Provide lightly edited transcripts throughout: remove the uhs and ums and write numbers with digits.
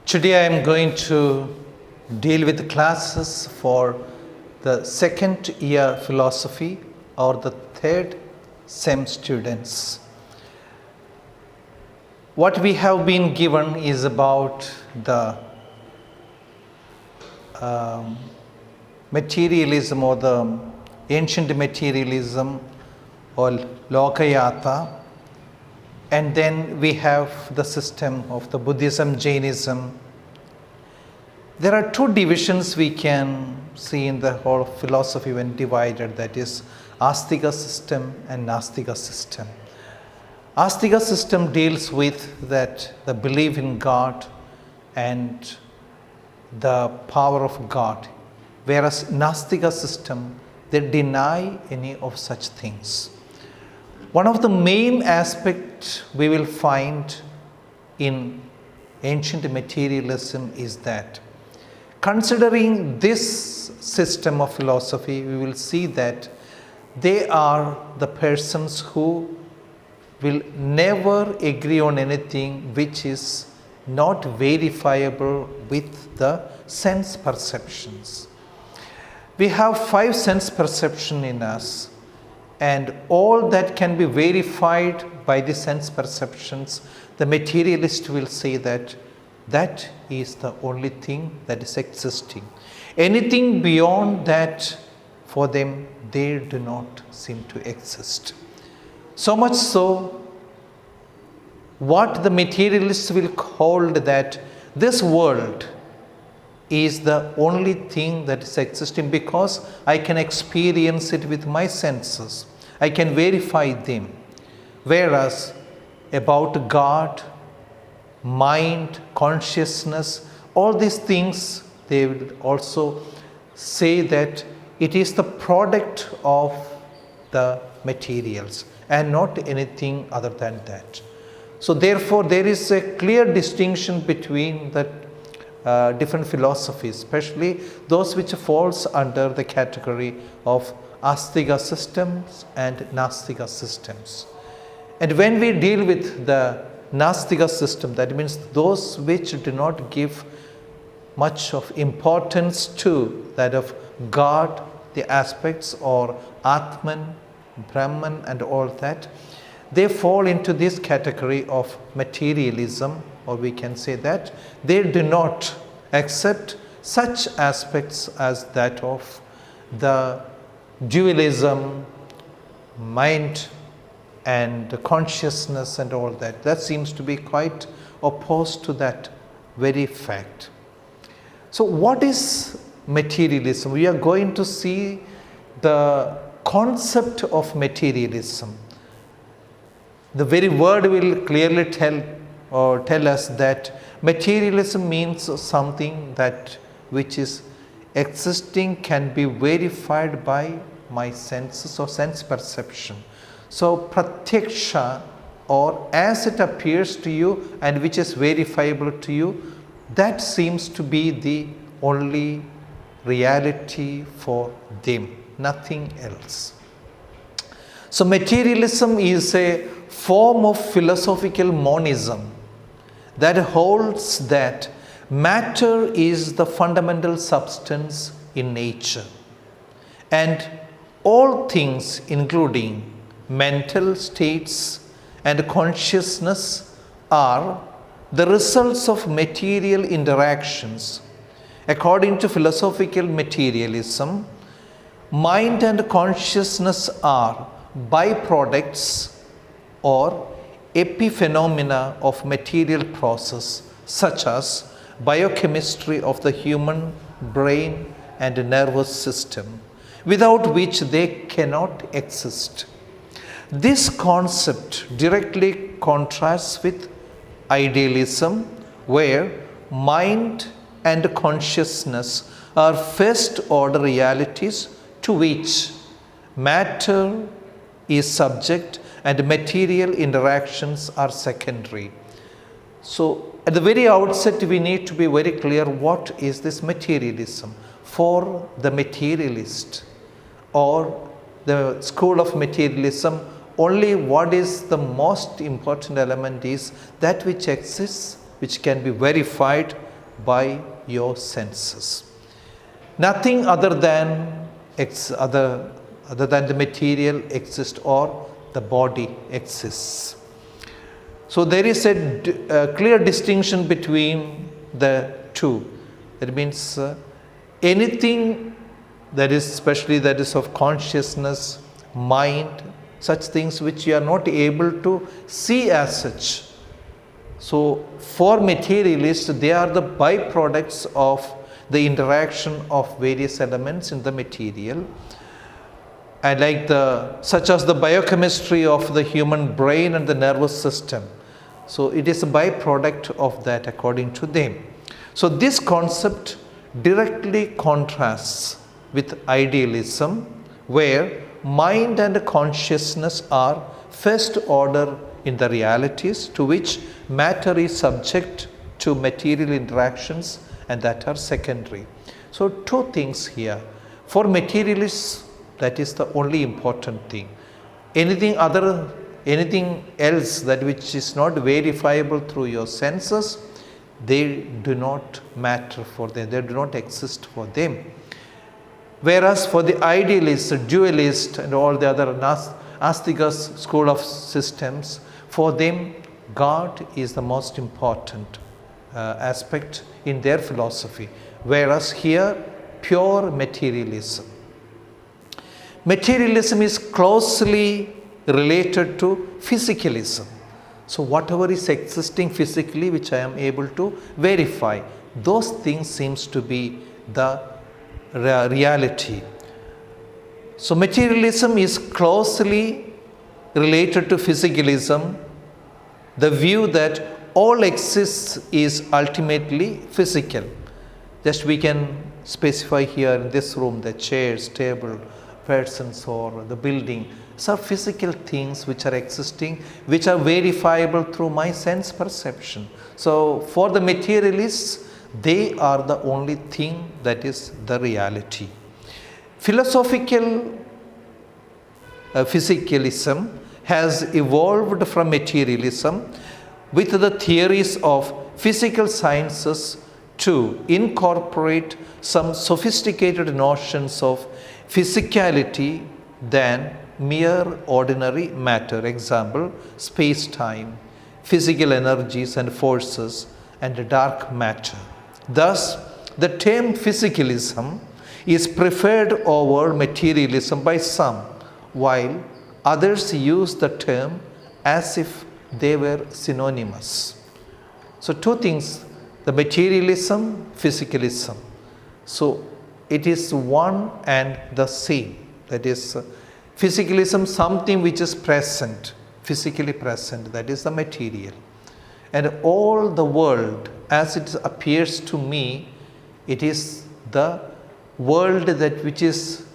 Today I am going to deal with classes for the second year philosophy or the third SEM students. What we have been given is about the materialism or the ancient materialism or lokayata. And then we have the system of the Buddhism, Jainism. There are two divisions we can see in the whole philosophy when divided, that is Astika system and Nastika system. Astika system deals with that the belief in God and the power of God, whereas Nastika system, they deny any of such things. One of the main aspects we will find in ancient materialism is that, considering this system of philosophy, we will see that they are the persons who will never agree on anything which is not verifiable with the sense perceptions. We have 5 sense perceptions in us. And all that can be verified by the sense perceptions, the materialist will say that that is the only thing that is existing. Anything beyond that, for them, they do not seem to exist. So much so, what the materialists will call that this world is the only thing that is existing because I can experience it with my senses. I can verify them. Whereas about God, mind, consciousness, all these things, they will also say that it is the product of the materials and not anything other than that. So therefore, there is a clear distinction between the different philosophies, especially those which falls under the category of Astika systems and Nastika systems. And when we deal with the Nastika system, that means those which do not give much of importance to that of God, the aspects, or Atman, Brahman and all that, they fall into this category of materialism, or we can say that they do not accept such aspects as that of the dualism, mind and consciousness and all that. That seems to be quite opposed to that very fact. So what is materialism? We are going to see the concept of materialism. The very word will clearly tell us that materialism means something that which is existing, can be verified by my senses or sense perception. So pratyaksha, or as it appears to you and which is verifiable to you, that seems to be the only reality for them, nothing else. So materialism is a form of philosophical monism that holds that matter is the fundamental substance in nature, and all things, including mental states and consciousness, are the results of material interactions. According to philosophical materialism, mind and consciousness are byproducts or epiphenomena of material process, such as biochemistry of the human brain and nervous system, without which they cannot exist. This concept directly contrasts with idealism, where mind and consciousness are first-order realities to which matter is subject and material interactions are secondary. So at the very outset, we need to be very clear what is this materialism. For the materialist or the school of materialism, only what is the most important element is that which exists, which can be verified by your senses. Nothing other than the material exists or the body exists. So there is a clear distinction between the two. That means anything that is, especially that is of consciousness, mind, such things which you are not able to see as such. So for materialists, they are the byproducts of the interaction of various elements in the material. And such as the biochemistry of the human brain and the nervous system. So it is a byproduct of that according to them. So this concept directly contrasts with idealism, where mind and consciousness are first order in the realities to which matter is subject to material interactions, and that are secondary. So two things here. For materialists, that is the only important thing. Anything else that which is not verifiable through your senses, they do not matter for them, they do not exist for them. Whereas for the idealist, dualist, and all the other Astika school of systems, for them God is the most important aspect in their philosophy. Whereas here, pure materialism. Materialism is closely related to physicalism. So whatever is existing physically, which I am able to verify, those things seems to be the reality. So materialism is closely related to physicalism, the view that all exists is ultimately physical. Just we can specify here in this room, the chairs, table, persons, or the building. So physical things which are existing, which are verifiable through my sense perception. So for the materialists, they are the only thing that is the reality. Philosophical physicalism has evolved from materialism with the theories of physical sciences to incorporate some sophisticated notions of physicality than mere ordinary matter. Example, space-time, physical energies and forces, and dark matter. Thus, the term physicalism is preferred over materialism by some, while others use the term as if they were synonymous. So two things, the materialism, physicalism. So it is one and the same. That is, physicalism, something which is present, physically present, that is the material. And all the world, as it appears to me, it is the world that which is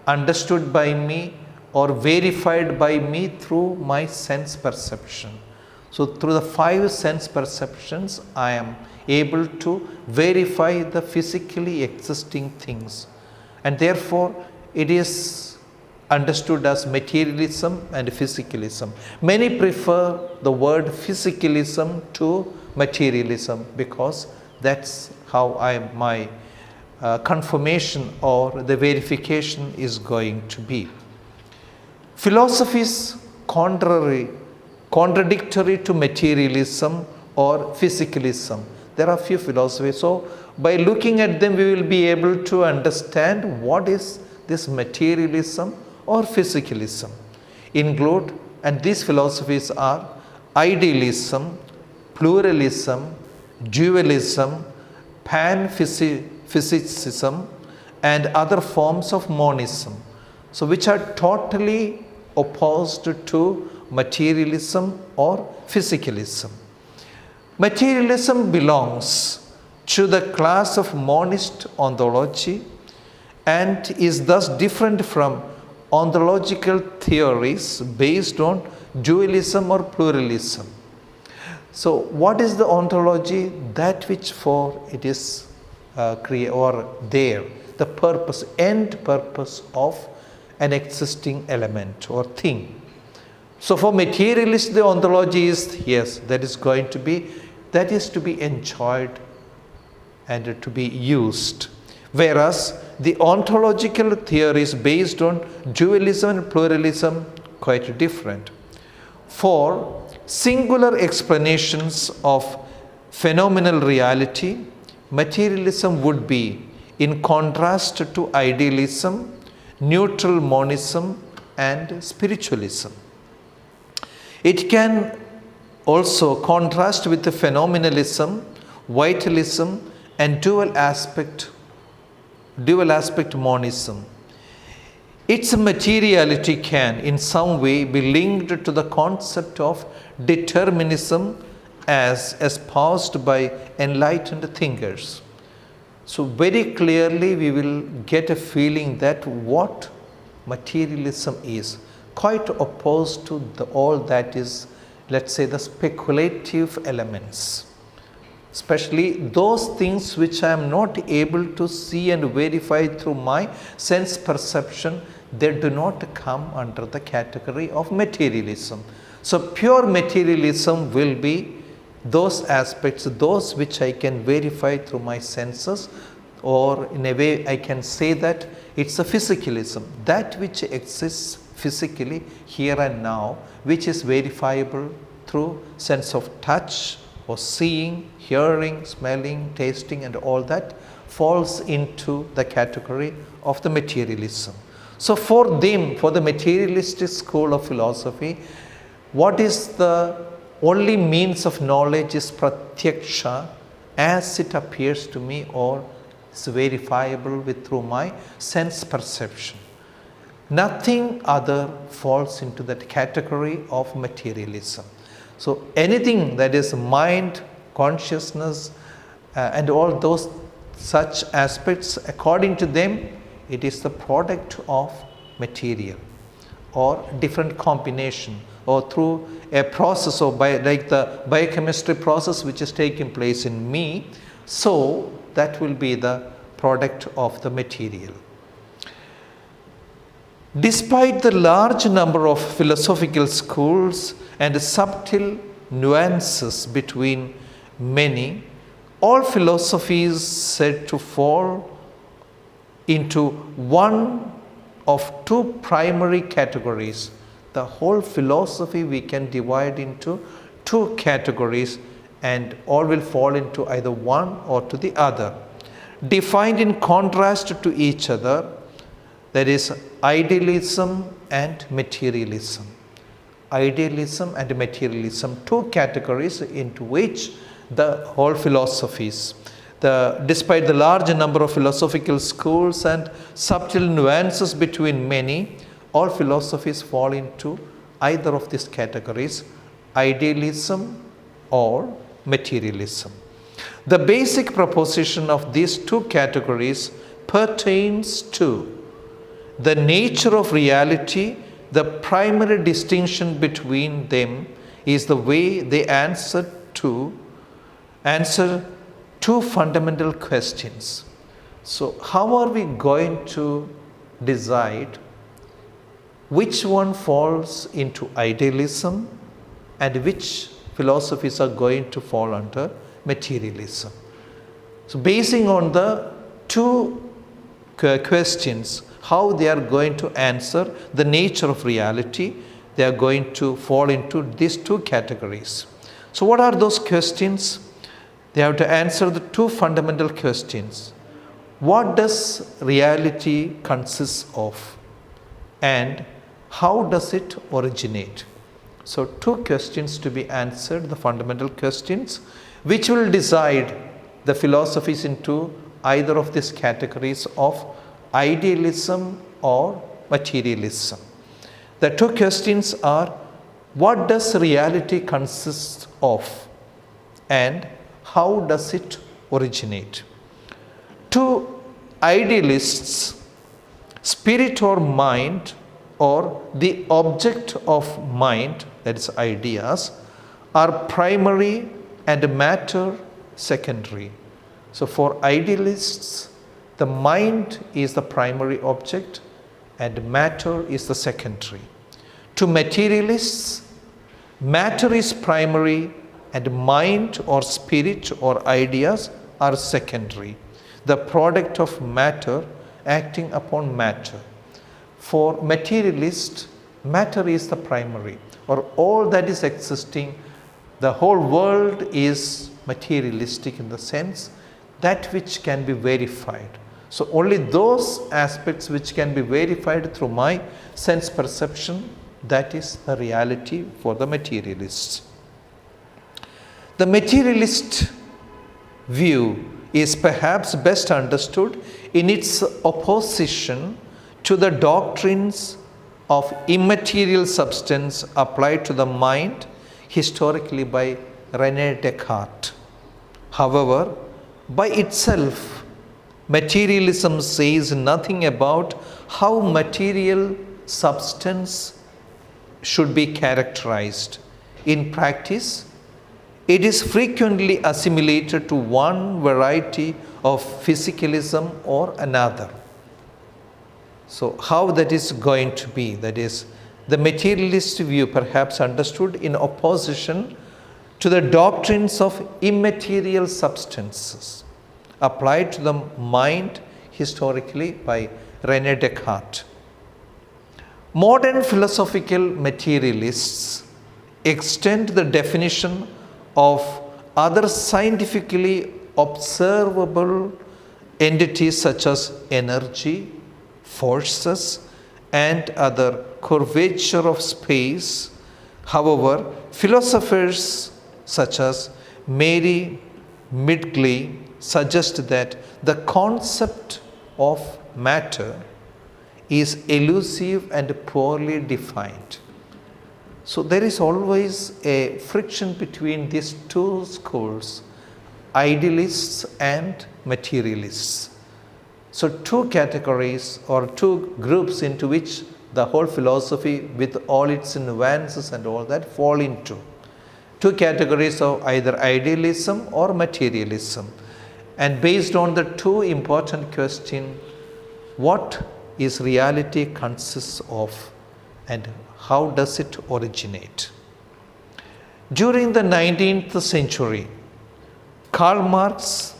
understood by me or verified by me through my sense perception. So through the 5 sense perceptions, I am able to verify the physically existing things. And therefore, it is understood as materialism and physicalism. Many prefer the word physicalism to materialism because that's how my confirmation or the verification is going to be. Philosophies contradictory to materialism or physicalism. There are few philosophies. So by looking at them, we will be able to understand what is this materialism or physicalism. Include, and these philosophies are idealism, pluralism, dualism, panphysicism, and other forms of monism. So which are totally opposed to materialism or physicalism. Materialism belongs to the class of monist ontology and is thus different from ontological theories based on dualism or pluralism. So what is the ontology? That which for it is the purpose, end purpose of an existing element or thing. So for materialists, the ontology is, yes, that is to be enjoyed and to be used. Whereas the ontological theories based on dualism and pluralism quite different. For singular explanations of phenomenal reality, materialism would be in contrast to idealism, neutral monism, and spiritualism. It can also contrast with the phenomenalism, vitalism, and dual aspect monism. Its materiality can in some way be linked to the concept of determinism as espoused by enlightened thinkers. So very clearly we will get a feeling that what materialism is quite opposed to all that is, let's say, the speculative elements, especially those things which I am not able to see and verify through my sense perception. They do not come under the category of materialism. So pure materialism will be those aspects, those which I can verify through my senses, or in a way I can say that it's a physicalism, that which exists physically here and now, which is verifiable through sense of touch or seeing, hearing, smelling, tasting, and all that falls into the category of the materialism. So for them, for the materialistic school of philosophy, what is the only means of knowledge is pratyaksha, as it appears to me or is verifiable through my sense perception. Nothing other falls into that category of materialism. So anything that is mind, consciousness, and all those such aspects, according to them, it is the product of material or different combination, or through a process of like the biochemistry process which is taking place in me. So that will be the product of the material. Despite the large number of philosophical schools and subtle nuances between many, all philosophies said to fall into one of two primary categories. The whole philosophy we can divide into two categories, and all will fall into either one or to the other, defined in contrast to each other. That is idealism and materialism. Idealism and materialism, two categories into which the whole philosophies, despite the large number of philosophical schools and subtle nuances between many, all philosophies fall into either of these categories, idealism or materialism. The basic proposition of these two categories pertains to the nature of reality. The primary distinction between them is the way they answer two fundamental questions. So how are we going to decide which one falls into idealism and which philosophies are going to fall under materialism? So basing on the two questions, how they are going to answer the nature of reality, they are going to fall into these two categories. So what are those questions? They have to answer the two fundamental questions. What does reality consist of? And how does it originate? So two questions to be answered, the fundamental questions, which will decide the philosophies into either of these categories of idealism or materialism. The two questions are, what does reality consist of and how does it originate? To idealists, spirit or mind or the object of mind, that is ideas, are primary and matter secondary. So for idealists, the mind is the primary object and matter is the secondary. To materialists, matter is primary and mind or spirit or ideas are secondary, the product of matter acting upon matter. For materialist, matter is the primary, or all that is existing, the whole world is materialistic in the sense that which can be verified. So only those aspects which can be verified through my sense perception, that is the reality for the materialists. The materialist view is perhaps best understood in its opposition to the doctrines of immaterial substance applied to the mind historically by René Descartes. However, by itself, materialism says nothing about how material substance should be characterized. In practice, it is frequently assimilated to one variety of physicalism or another. So how that is going to be, that is the materialist view perhaps understood in opposition to the doctrines of immaterial substances applied to the mind historically by René Descartes. Modern philosophical materialists extend the definition of other scientifically observable entities such as energy, forces, and other curvature of space. However, philosophers such as Mary Midgley suggest that the concept of matter is elusive and poorly defined. So there is always a friction between these two schools, idealists and materialists. So two categories or two groups into which the whole philosophy with all its nuances and all that fall into. Two categories of either idealism or materialism. And based on the two important questions, what is reality consists of and how does it originate? During the 19th century, Karl Marx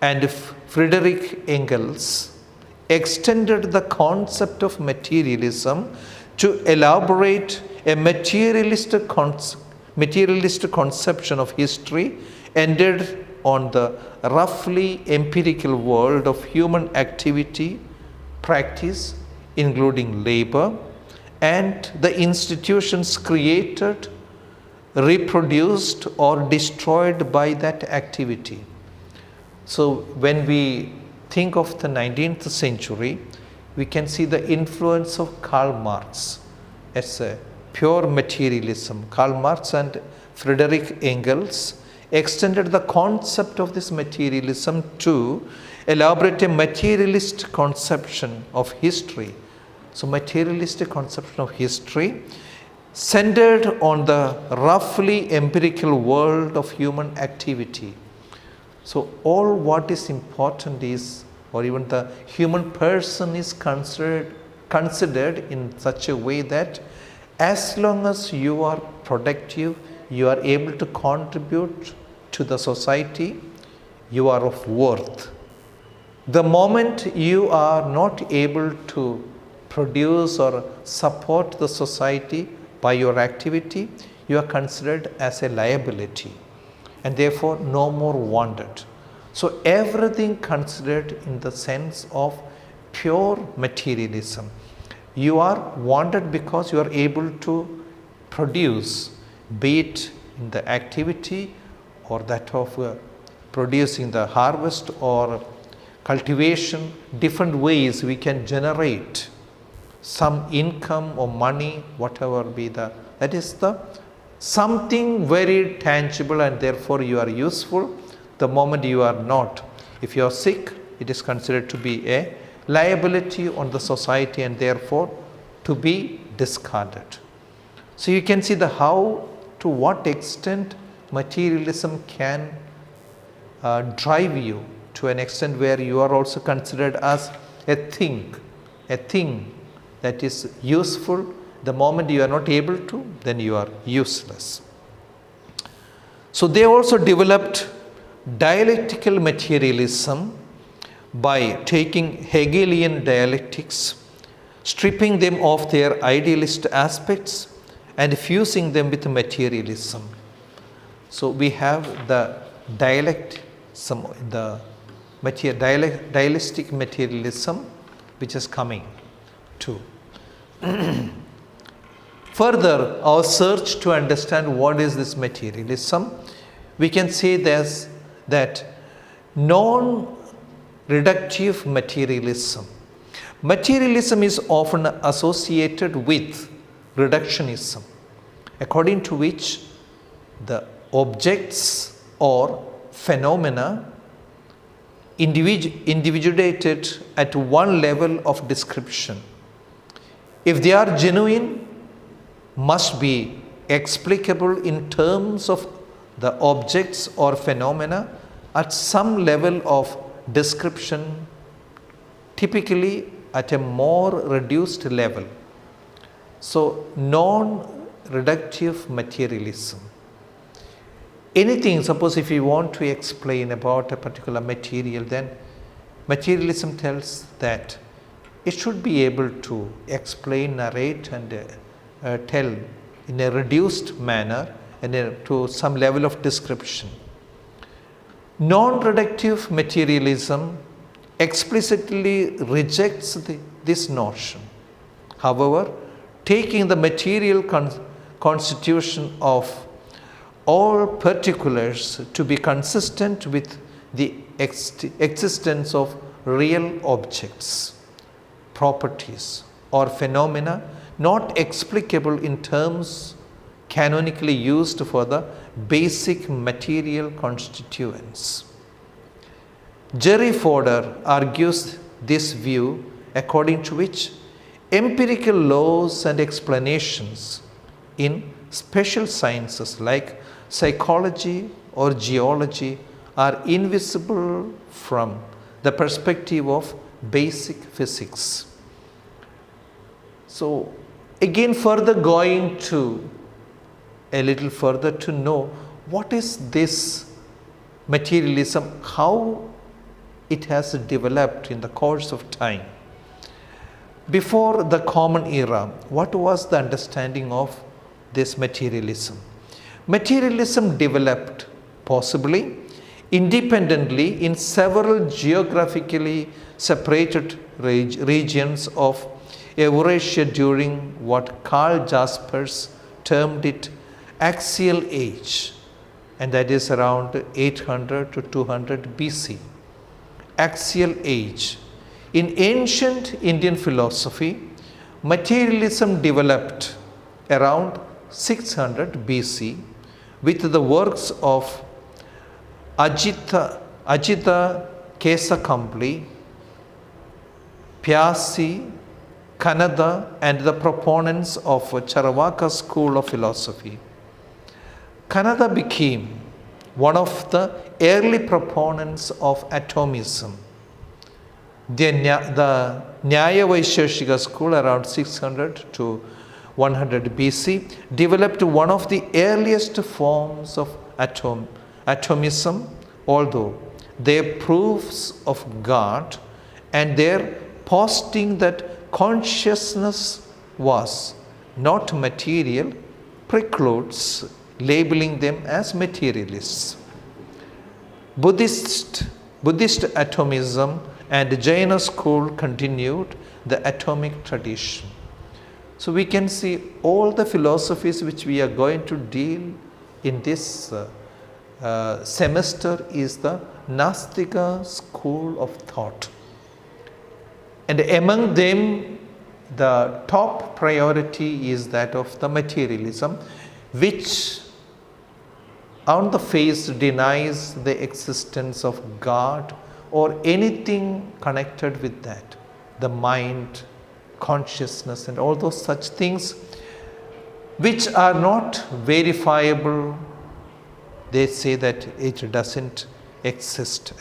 and Friedrich Engels extended the concept of materialism to elaborate a materialist conception of history ended on the roughly empirical world of human activity, practice, including labor, and the institutions created, reproduced, or destroyed by that activity. So when we think of the 19th century, we can see the influence of Karl Marx as a pure materialism. Karl Marx and Friedrich Engels extended the concept of this materialism to elaborate a materialist conception of history. So materialistic conception of history centered on the roughly empirical world of human activity. So all what is important is, or even the human person is considered in such a way that as long as you are productive, you are able to contribute to the society, you are of worth. The moment you are not able to produce or support the society by your activity, you are considered as a liability and therefore no more wanted. So everything considered in the sense of pure materialism. You are wanted because you are able to produce, be it in the activity or that of producing the harvest or cultivation, different ways we can generate some income or money, whatever be that is the something very tangible, and therefore you are useful. The moment you are not, if you are sick, it is considered to be a liability on the society and therefore to be discarded. So you can see the how, to what extent materialism can drive you to an extent where you are also considered as a thing that is useful. The moment you are not able to, then you are useless. So they also developed dialectical materialism by taking Hegelian dialectics, stripping them of their idealist aspects and fusing them with materialism. So we have the dialectic materialism which is coming too. Further, our search to understand what is this materialism, we can say this, that non-reductive materialism. Materialism is often associated with reductionism, according to which the objects or phenomena individuated at one level of description, if they are genuine, must be explicable in terms of the objects or phenomena at some level of description, typically at a more reduced level. So, non-reductive materialism. Anything, suppose if you want to explain about a particular material, then materialism tells that it should be able to explain, narrate and tell in a reduced manner and to some level of description. Non-reductive materialism explicitly rejects this notion. However, taking the material constitution of all particulars to be consistent with the existence of real objects, properties or phenomena not explicable in terms canonically used for the basic material constituents. Jerry Fodor argues this view, according to which empirical laws and explanations in special sciences like psychology or geology are invisible from the perspective of basic physics. So, again further going to a little further to know what is this materialism, how it has developed in the course of time. Before the Common Era, what was the understanding of this materialism? Materialism developed possibly independently in several geographically separated regions of Eurasia during what Karl Jaspers termed it axial age, and that is around 800 to 200 BC. Axial age. In ancient Indian philosophy, materialism developed around 600 BC with the works of Ajita Kesakambli, Pyasi, Kanada, and the proponents of Charvaka school of philosophy. Kanada became one of the early proponents of atomism. The Nyaya Vaisheshika school around 600 to 100 BC developed one of the earliest forms of atomism, although their proofs of God and their positing that consciousness was not material precludes labeling them as materialists. Buddhist atomism and Jaina school continued the atomic tradition. So we can see all the philosophies which we are going to deal in this semester is the Nastika school of thought. And among them, the top priority is that of the materialism, which on the face denies the existence of God or anything connected with that, the mind, consciousness and all those such things which are not verifiable. They say that it doesn't exist